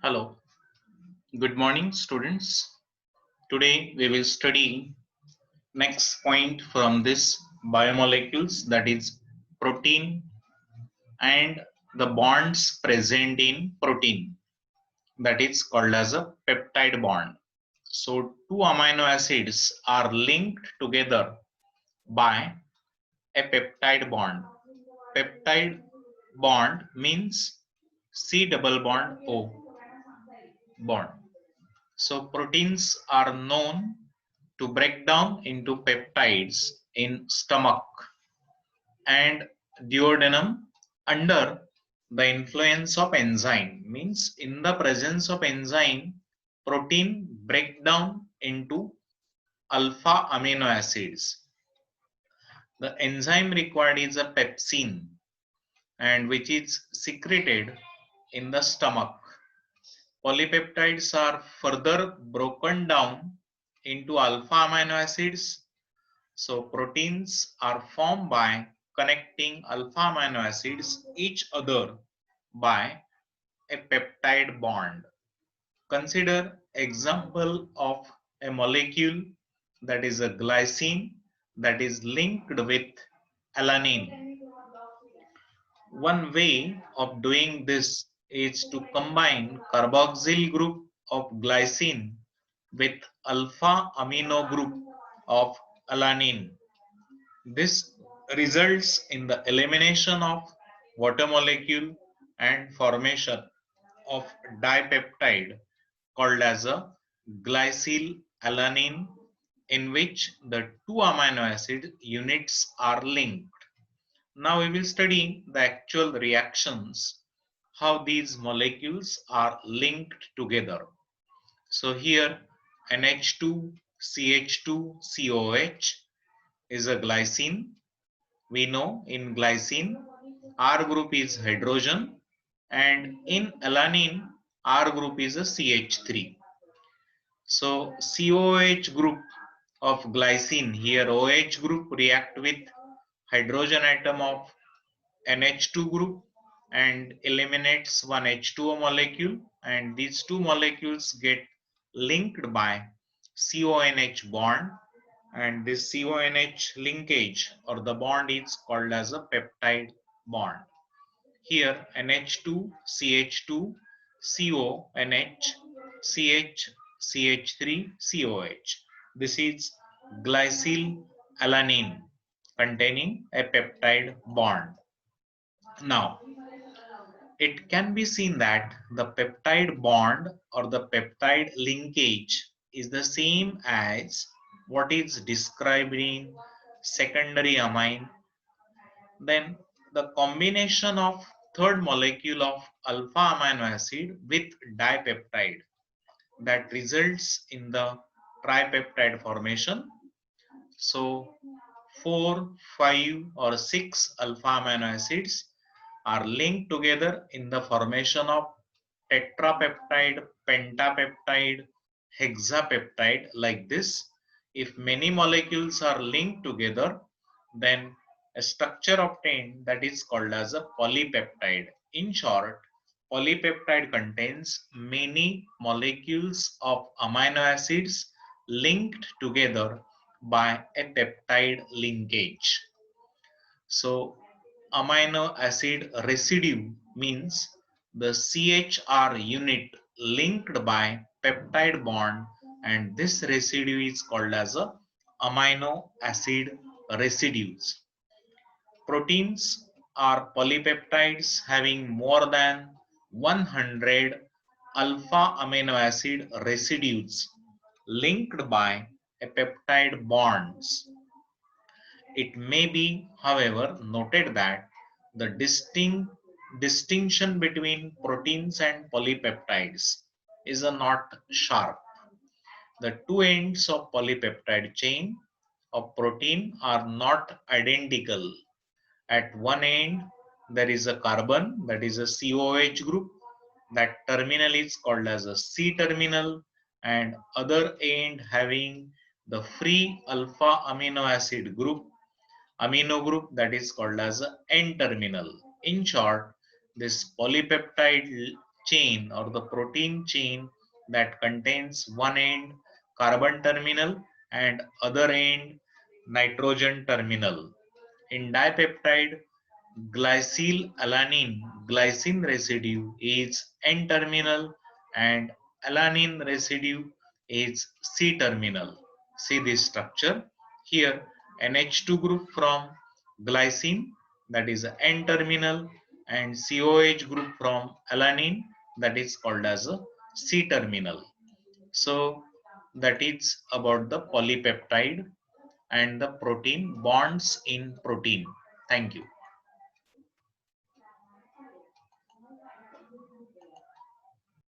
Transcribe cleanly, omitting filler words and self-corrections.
Hello, good morning students. Today we will study next point from this biomolecules, that is protein and the bonds present in protein, that is called as a peptide bond. So two amino acids are linked together by a peptide bond. Peptide bond means C double bond O bond. So proteins are known to break down into peptides in stomach and duodenum under the influence of enzyme. Means in the presence of enzyme, protein break down into alpha amino acids. The enzyme required is a pepsin, and which is secreted in the stomach. Polypeptides are further broken down into alpha amino acids. So proteins are formed by connecting alpha amino acids each other by a peptide bond. Consider example of a molecule, that is a glycine, that is linked with alanine. One way of doing this is to combine carboxyl group of glycine with alpha amino group of alanine. This results in the elimination of water molecule and formation of dipeptide called as a glycyl alanine, in which the two amino acid units are linked. Now we will study the actual reactions, how these molecules are linked together. So here NH2 CH2 COH is a glycine. We know in glycine R group is hydrogen, and in alanine R group is a CH3. So COH group of glycine, here OH group react with hydrogen atom of NH2 group and eliminates one H2O molecule, and these two molecules get linked by CONH bond, and this CONH linkage or the bond is called as a peptide bond. Here NH2 CH2 CONH CH CH3 COH. This is glycyl alanine containing a peptide bond. Now, it can be seen that the peptide bond or the peptide linkage is the same as what is described in secondary amine. Then the combination of third molecule of alpha amino acid with dipeptide, that results in the tripeptide formation. So 4, 5 or 6 alpha amino acids are linked together in the formation of tetrapeptide, pentapeptide, hexapeptide, like this. If many molecules are linked together, then a structure obtained that is called as a polypeptide. In short, polypeptide contains many molecules of amino acids linked together by a peptide linkage. So amino acid residue means the CHR unit linked by peptide bond, and this residue is called as a amino acid residues. Proteins are polypeptides having more than 100 alpha amino acid residues linked by a peptide bonds. It may be, however, noted that the distinction between proteins and polypeptides is not sharp. The two ends of polypeptide chain of protein are not identical. At one end, there is a carbon, that is a COH group. That terminal is called as a C terminal, and other end having the free alpha amino acid group that is called as a N terminal. In short, this polypeptide chain or the protein chain that contains one end carbon terminal and other end nitrogen terminal. In dipeptide, glycylalanine glycine residue is N-terminal and alanine residue is C-terminal. See this structure here, NH2 group from glycine, that is N-terminal, and COH group from alanine, that is called as a C-terminal. So that is about the polypeptide and the protein bonds in protein. Thank you.